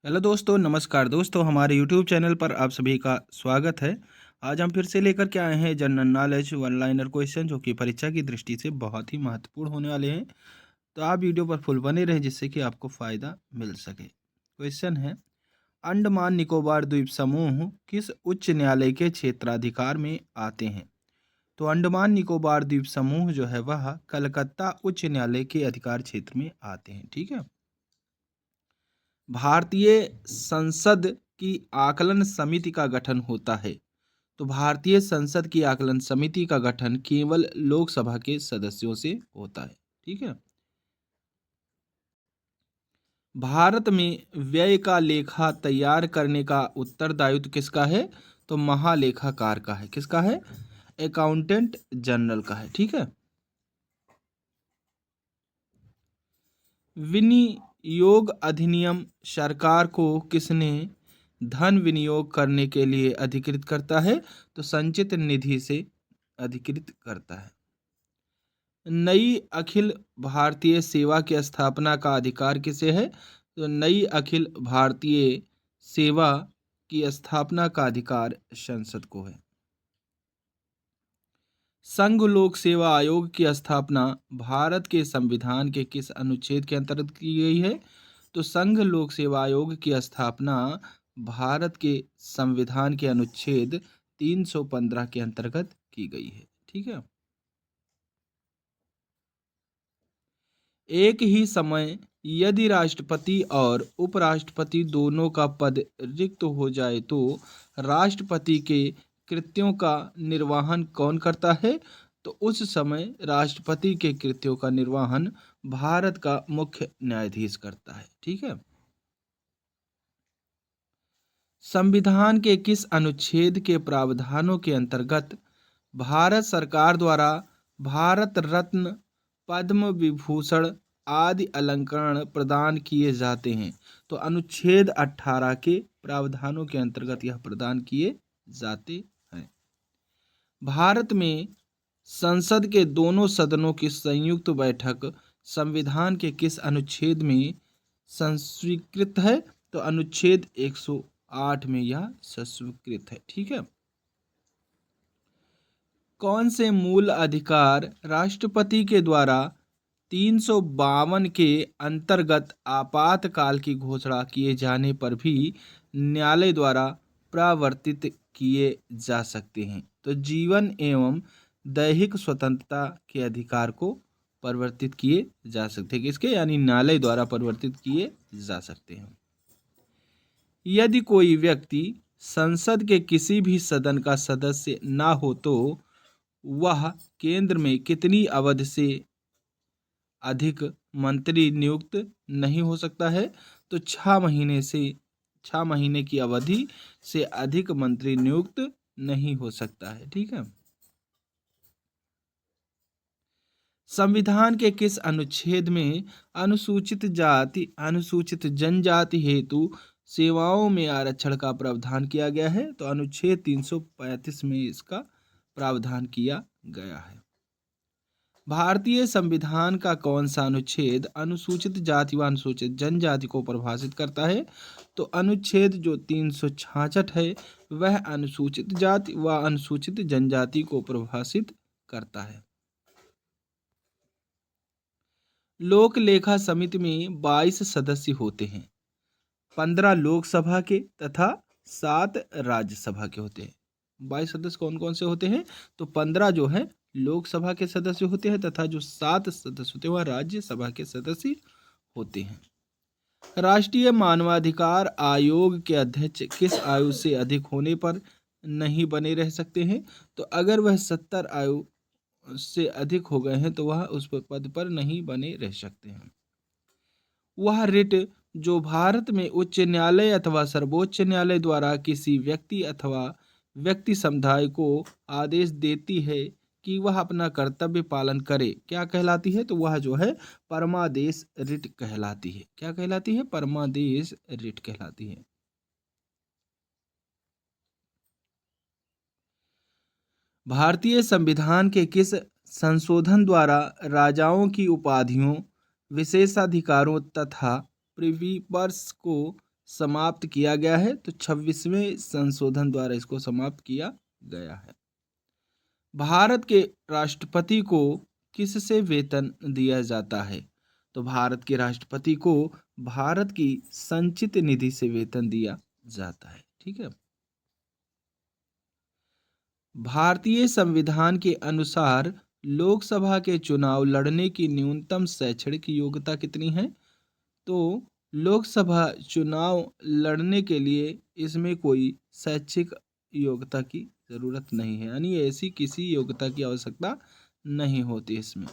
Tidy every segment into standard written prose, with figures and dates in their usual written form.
Hello दोस्तों, नमस्कार दोस्तों। हमारे यूट्यूब चैनल पर आप सभी का स्वागत है। आज हम फिर से लेकर के आए हैं general knowledge one liner question, जो कि परीक्षा की दृष्टि से बहुत ही महत्वपूर्ण होने वाले हैं। तो आप वीडियो पर फुल बने रहें, जिससे कि आपको फ़ायदा मिल सके। क्वेश्चन है, अंडमान निकोबार द्वीप समूह किस उच्च न्यायालय के क्षेत्राधिकार में आते हैं? तो अंडमान निकोबार द्वीप समूह जो है वह कलकत्ता उच्च न्यायालय के अधिकार क्षेत्र में आते हैं। ठीक है। भारतीय संसद की आकलन समिति का गठन होता है। तो भारतीय संसद की आकलन समिति का गठन केवल लोकसभा के सदस्यों से होता है। ठीक है। भारत में व्यय का लेखा तैयार करने का उत्तरदायित्व किसका है? तो महालेखाकार का है। किसका है? अकाउंटेंट जनरल का है। ठीक है। विनियोग अधिनियम सरकार को किसने धन विनियोग करने के लिए अधिकृत करता है? तो संचित निधि से अधिकृत करता है। नई अखिल भारतीय सेवा की स्थापना का अधिकार किसे है? तो नई अखिल भारतीय सेवा की स्थापना का अधिकार संसद को है। संघ लोक सेवा आयोग की स्थापना भारत के संविधान के किस अनुच्छेद के अंतर्गत की गई है? तो संघ लोक सेवा आयोग की स्थापना भारत के संविधान के अनुच्छेद 315 के अंतर्गत की गई है। ठीक है। एक ही समय यदि राष्ट्रपति और उपराष्ट्रपति दोनों का पद रिक्त हो जाए तो राष्ट्रपति के कृत्यों का निर्वहन कौन करता है? तो उस समय राष्ट्रपति के कृत्यों का निर्वहन भारत का मुख्य न्यायाधीश करता है। ठीक है। संविधान के किस अनुच्छेद के प्रावधानों के अंतर्गत भारत सरकार द्वारा भारत रत्न, पद्म विभूषण आदि अलंकरण प्रदान किए जाते हैं? तो अनुच्छेद 18 के प्रावधानों के अंतर्गत यह प्रदान किए जाते हैं। भारत में संसद के दोनों सदनों की संयुक्त बैठक संविधान के किस अनुच्छेद में संस्वीकृत है? तो अनुच्छेद 108 में यह संस्वीकृत है। ठीक है। कौन से मूल अधिकार राष्ट्रपति के द्वारा 352 के अंतर्गत आपातकाल की घोषणा किए जाने पर भी न्यायालय द्वारा प्रवर्तित किए जा सकते हैं? तो जीवन एवं दैहिक स्वतंत्रता के अधिकार को परिवर्तित किए जा सकते हैं। किसके? यानी न्यायालय द्वारा परिवर्तित किए जा सकते हैं। यदि कोई व्यक्ति संसद के किसी भी सदन का सदस्य ना हो तो वह केंद्र में कितनी अवधि से अधिक मंत्री नियुक्त नहीं हो सकता है? तो 6 महीने की अवधि से अधिक मंत्री नियुक्त नहीं हो सकता है। ठीक है। संविधान के किस अनुच्छेद में अनुसूचित जाति अनुसूचित जनजाति हेतु सेवाओं में आरक्षण का प्रावधान किया गया है? तो अनुच्छेद 335 में इसका प्रावधान किया गया है। भारतीय संविधान का कौन सा अनुच्छेद अनुसूचित जाति व अनुसूचित जनजाति को परिभाषित करता है? तो अनुच्छेद जो 366 है वह अनुसूचित जाति व अनुसूचित जनजाति को परिभाषित करता है। लोक लेखा समिति में 22 सदस्य होते हैं। 15 लोकसभा के तथा 7 राज्यसभा के होते हैं। 22 सदस्य कौन कौन से होते हैं? तो 15 जो है लोकसभा के सदस्य होते हैं तथा जो 7 सदस्य होते हैं वह राज्यसभा के सदस्य होते हैं। राष्ट्रीय मानवाधिकार आयोग के अध्यक्ष किस आयु से अधिक होने पर नहीं बने रह सकते हैं? तो अगर वह 70 आयु से अधिक हो गए हैं तो वह उस पद पर नहीं बने रह सकते हैं। वह रिट जो भारत में उच्च न्यायालय अथवा सर्वोच्च न्यायालय द्वारा किसी व्यक्ति अथवा व्यक्ति समुदाय को आदेश देती है कि वह अपना कर्तव्य पालन करे, क्या कहलाती है? तो वह जो है परमादेश रिट कहलाती है। क्या कहलाती है? परमादेश रिट कहलाती है। भारतीय संविधान के किस संशोधन द्वारा राजाओं की उपाधियों, विशेषाधिकारों तथा प्रिविपर्स को समाप्त किया गया है? तो 26वें संशोधन द्वारा इसको समाप्त किया गया है। भारत के राष्ट्रपति को किससे वेतन दिया जाता है? तो भारत के राष्ट्रपति को भारत की संचित निधि से वेतन दिया जाता है। ठीक है। भारतीय संविधान के अनुसार लोकसभा के चुनाव लड़ने की न्यूनतम शैक्षणिक योग्यता कितनी है? तो लोकसभा चुनाव लड़ने के लिए इसमें कोई शैक्षिक योग्यता की जरूरत नहीं है, यानी ऐसी किसी योग्यता की आवश्यकता नहीं होती इसमें।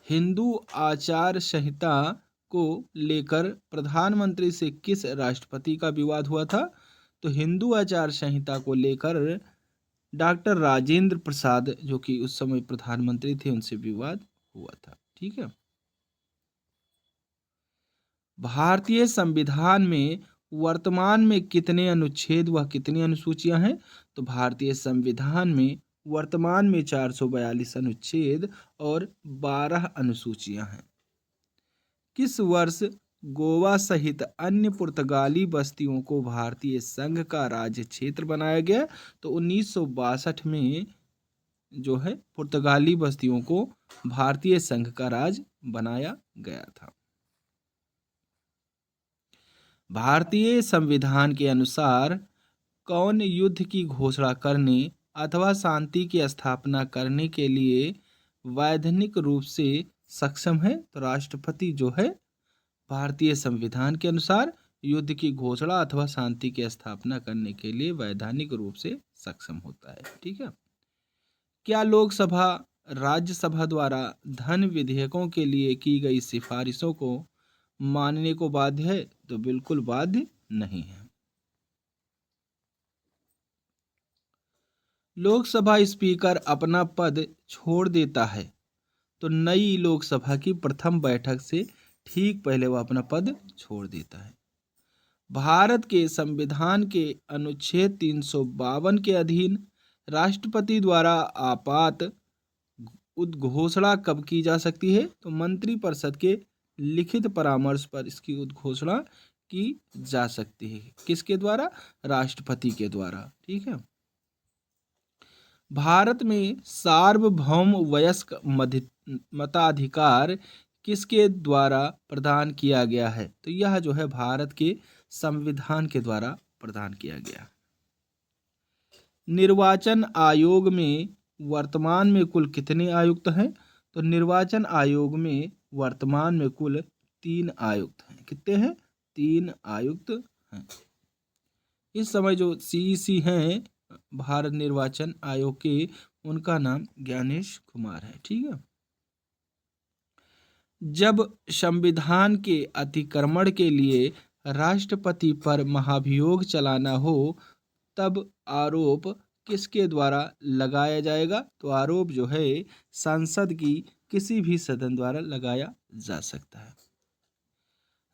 हिंदू आचार संहिता को लेकर प्रधानमंत्री से किस राष्ट्रपति का विवाद हुआ था? तो हिंदू आचार संहिता को लेकर डॉक्टर राजेंद्र प्रसाद, जो कि उस समय प्रधानमंत्री थे, उनसे विवाद हुआ था। ठीक है। भारतीय संविधान में वर्तमान में कितने अनुच्छेद व कितनी अनुसूचियां हैं? तो भारतीय संविधान में वर्तमान में 442 अनुच्छेद और 12 अनुसूचियां हैं। किस वर्ष गोवा सहित अन्य पुर्तगाली बस्तियों को भारतीय संघ का राज्य क्षेत्र बनाया गया? तो 1962 में जो है पुर्तगाली बस्तियों को भारतीय संघ का राज्य बनाया गया था। भारतीय संविधान के अनुसार कौन युद्ध की घोषणा करने अथवा शांति की स्थापना करने के लिए वैधानिक रूप से सक्षम है? तो राष्ट्रपति जो है भारतीय संविधान के अनुसार युद्ध की घोषणा अथवा शांति की स्थापना करने के लिए वैधानिक रूप से सक्षम होता है। ठीक है। क्या लोकसभा राज्यसभा द्वारा धन विधेयकों के लिए की गई सिफारिशों को मानने को बाध्य है? तो बिल्कुल बाध्य नहीं है। लोकसभा स्पीकर अपना पद छोड़ देता है तो नई लोकसभा की प्रथम बैठक से ठीक पहले वह अपना पद छोड़ देता है। भारत के संविधान के अनुच्छेद 352 के अधीन राष्ट्रपति द्वारा आपात उद्घोषणा कब की जा सकती है? तो मंत्रिपरिषद के लिखित परामर्श पर इसकी उद्घोषणा की जा सकती है। किसके द्वारा? राष्ट्रपति के द्वारा। ठीक है। भारत में सार्वभौम वयस्क मताधिकार किसके द्वारा प्रदान किया गया है? तो यह जो है भारत के संविधान के द्वारा प्रदान किया गया। निर्वाचन आयोग में वर्तमान में कुल कितने आयुक्त हैं? तो निर्वाचन आयोग में वर्तमान में कुल 3 आयुक्त हैं। कितने हैं? 3 आयुक्त हैं। इस समय जो सीईसी हैं भारत निर्वाचन आयोग के, उनका नाम ज्ञानेश कुमार है। ठीक है। जब संविधान के अतिक्रमण के लिए राष्ट्रपति पर महाभियोग चलाना हो तब आरोप किसके द्वारा लगाया जाएगा? तो आरोप जो है संसद की किसी भी सदन द्वारा लगाया जा सकता है।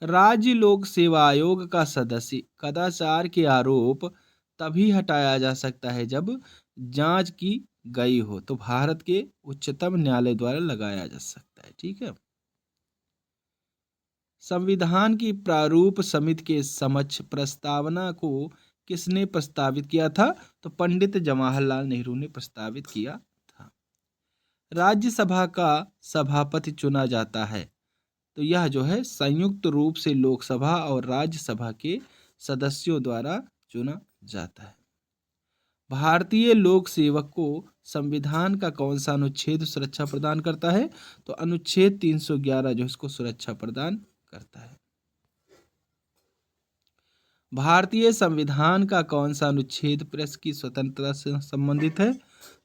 राज्य लोक सेवा आयोग का सदस्य कदाचार के आरोप तभी हटाया जा सकता है जब जांच की गई हो, तो भारत के उच्चतम न्यायालय द्वारा लगाया जा सकता है। ठीक है। संविधान की प्रारूप समिति के समक्ष प्रस्तावना को किसने प्रस्तावित किया था? तो पंडित जवाहरलाल नेहरू ने प्रस्तावित किया था। राज्यसभा का सभापति चुना जाता है तो यह जो है संयुक्त रूप से लोकसभा और राज्यसभा के सदस्यों द्वारा चुना जाता है। भारतीय लोक सेवक को संविधान का कौन सा अनुच्छेद सुरक्षा प्रदान करता है? तो अनुच्छेद 311 जो इसको सुरक्षा प्रदान करता है। भारतीय संविधान का कौन सा अनुच्छेद प्रेस की स्वतंत्रता से संबंधित है?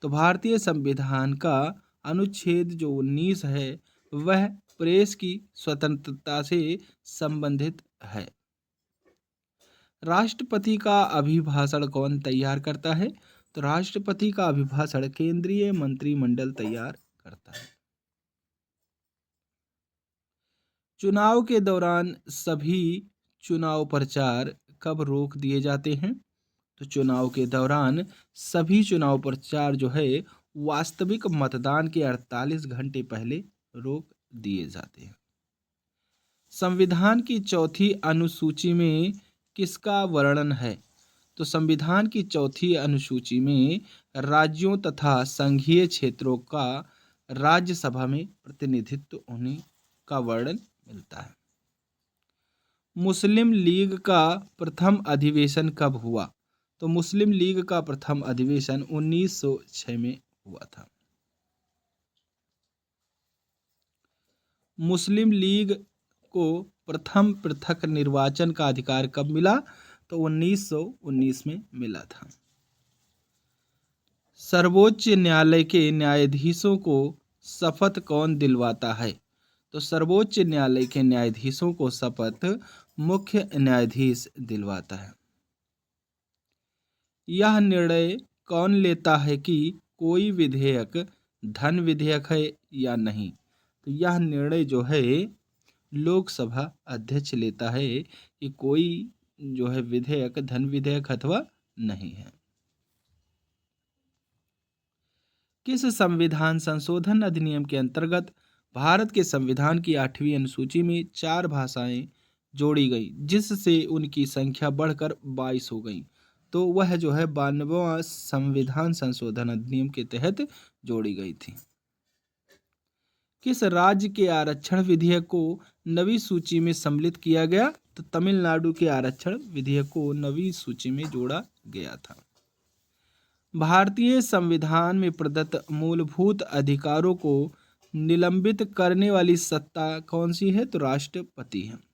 तो भारतीय संविधान का अनुच्छेद जो 19 है वह प्रेस की स्वतंत्रता से संबंधित है। राष्ट्रपति का अभिभाषण कौन तैयार करता है? तो राष्ट्रपति का अभिभाषण केंद्रीय मंत्रिमंडल तैयार करता है। चुनाव के दौरान सभी चुनाव प्रचार कब रोक दिए जाते हैं? तो चुनाव के दौरान सभी चुनाव प्रचार जो है वास्तविक मतदान के 48 घंटे पहले रोक दिए जाते हैं। संविधान की चौथी अनुसूची में किसका वर्णन है? तो संविधान की चौथी अनुसूची में राज्यों तथा संघीय क्षेत्रों का राज्यसभा में प्रतिनिधित्व होने का वर्णन मिलता है। मुस्लिम लीग का प्रथम अधिवेशन कब हुआ? तो मुस्लिम लीग का प्रथम अधिवेशन 1906 में हुआ था। मुस्लिम लीग को प्रथम पृथक निर्वाचन का अधिकार कब मिला? तो 1919 में मिला था। सर्वोच्च न्यायालय के न्यायाधीशों को शपथ कौन दिलवाता है? तो सर्वोच्च न्यायालय के न्यायाधीशों को शपथ मुख्य न्यायाधीश दिलवाता है। यह निर्णय कौन लेता है कि कोई विधेयक धन विधेयक है या नहीं? तो यह निर्णय जो है लोकसभा अध्यक्ष लेता है कि कोई जो है विधेयक धन विधेयक अथवा नहीं है। किस संविधान संशोधन अधिनियम के अंतर्गत भारत के संविधान की 8वीं अनुसूची में 4 भाषाएं जोड़ी गई, जिससे उनकी संख्या बढ़कर 22 हो गई? तो वह जो है 92वां संविधान संशोधन अधिनियम के तहत जोड़ी गई थी। किस राज्य के आरक्षण विधेयक को नवी सूची में सम्मिलित किया गया? तो तमिलनाडु के आरक्षण विधेयक को नवी सूची में जोड़ा गया था। भारतीय संविधान में प्रदत्त मूलभूत अधिकारों को निलंबित करने वाली सत्ता कौन सी है? तो राष्ट्रपति है।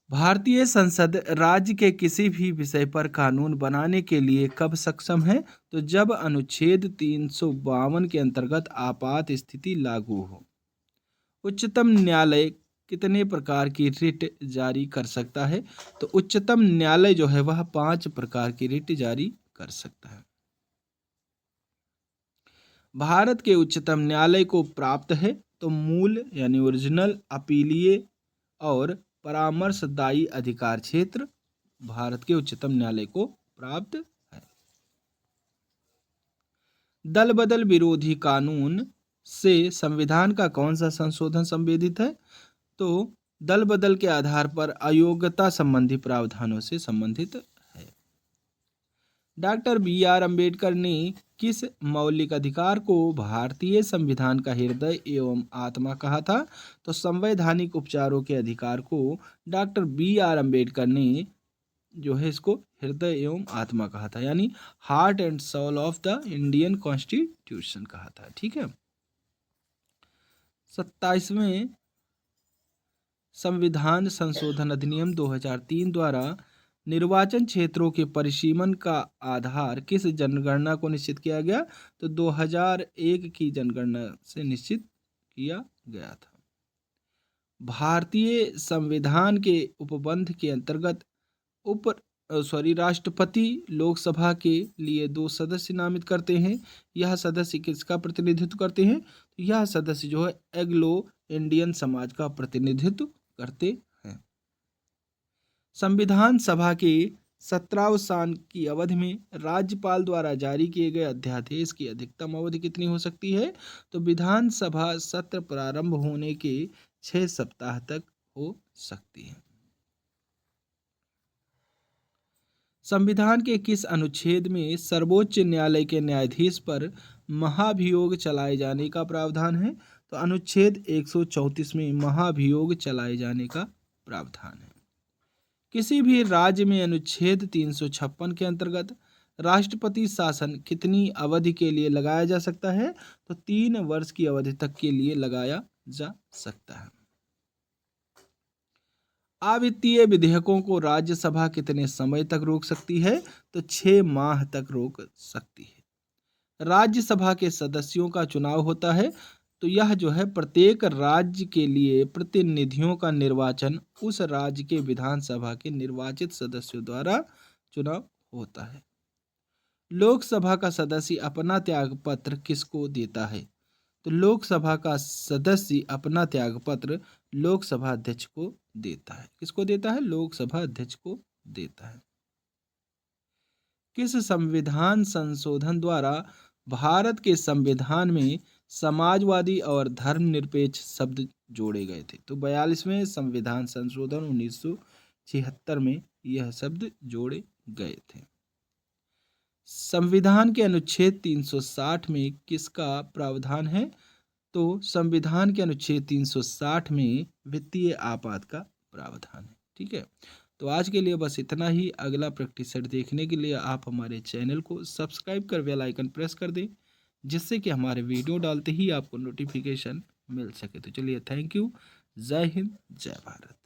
भारतीय संसद राज्य के किसी भी विषय पर कानून बनाने के लिए कब सक्षम है? तो जब अनुच्छेद 352 के अंतर्गत आपात स्थिति लागू हो। उच्चतम न्यायालय कितने प्रकार की रिट जारी कर सकता है? तो उच्चतम न्यायालय जो है वह 5 प्रकार की रिट जारी कर सकता है। भारत के उच्चतम न्यायालय को प्राप्त है तो मूल यानी ओरिजिनल, अपीलीय और परामर्शदायी अधिकार क्षेत्र भारत के उच्चतम न्यायालय को प्राप्त है। दल बदल विरोधी कानून से संविधान का कौन सा संशोधन संवेदित है? तो दल बदल के आधार पर अयोग्यता संबंधी प्रावधानों से संबंधित है। Doctor B R. अम्बेडकर ने किस मौलिक अधिकार को भारतीय संविधान का हृदय एवं आत्मा कहा था? तो संवैधानिक उपचारों के अधिकार को डॉक्टर बी.आर. अम्बेडकर ने जो है इसको हृदय एवं आत्मा कहा था, यानी heart and soul of the Indian constitution कहा था। ठीक है। 27वें संविधान संशोधन अधिनियम 2003 द्वारा निर्वाचन क्षेत्रों के परिसीमन का आधार किस जनगणना को निश्चित किया गया? तो 2001 की जनगणना से निश्चित किया गया था। भारतीय संविधान के उपबंध के अंतर्गत राष्ट्रपति लोकसभा के लिए 2 सदस्य नामित करते हैं। यह सदस्य किसका प्रतिनिधित्व करते हैं? तो यह सदस्य जो है एग्लो इंडियन समाज का प्रतिनिधित्व करते हैं। संविधान सभा के 17वें साल की अवधि में राज्यपाल द्वारा जारी किए गए अध्यादेश की अधिकतम अवधि कितनी हो सकती है? तो विधानसभा सत्र प्रारंभ होने के 6 सप्ताह तक हो सकती है। संविधान के किस अनुच्छेद में सर्वोच्च न्यायालय के न्यायाधीश पर महाभियोग चलाए जाने का प्रावधान है? तो अनुच्छेद 134 में महाभियोग चलाए जाने का प्रावधान है। किसी भी राज्य में अनुच्छेद 356 के अंतर्गत राष्ट्रपति शासन कितनी अवधि के लिए लगाया जा सकता है? तो 3 वर्ष की अवधि तक के लिए लगाया जा सकता है। अवित्तीय विधेयकों को राज्यसभा कितने समय तक रोक सकती है? तो 6 माह तक रोक सकती है। राज्यसभा के सदस्यों का चुनाव होता है तो यह जो है प्रत्येक राज्य के लिए प्रतिनिधियों का निर्वाचन उस राज्य के विधानसभा के निर्वाचित सदस्यों द्वारा चुनाव होता है। लोकसभा का सदस्य अपना त्यागपत्र किसको देता है? तो लोकसभा का सदस्य अपना त्यागपत्र लोकसभा अध्यक्ष को देता है। किसको देता है? लोकसभा अध्यक्ष को देता है। किस संविधान संशोधन द्वारा भारत के संविधान में समाजवादी और धर्मनिरपेक्ष शब्द जोड़े गए थे। तो 42वें संविधान संशोधन 1976 में यह शब्द जोड़े गए थे। संविधान के अनुच्छेद 360 में किसका प्रावधान है? तो संविधान के अनुच्छेद 360 में वित्तीय आपात का प्रावधान है। ठीक है, तो आज के लिए बस इतना ही। अगला प्रैक्टिस सेट देखने के लिए आप हमारे चैनल को सब्सक्राइब कर बेल आइकन प्रेस कर दें, जिससे कि हमारे वीडियो डालते ही आपको नोटिफिकेशन मिल सके। तो चलिए, थैंक यू। जय हिंद, जय भारत।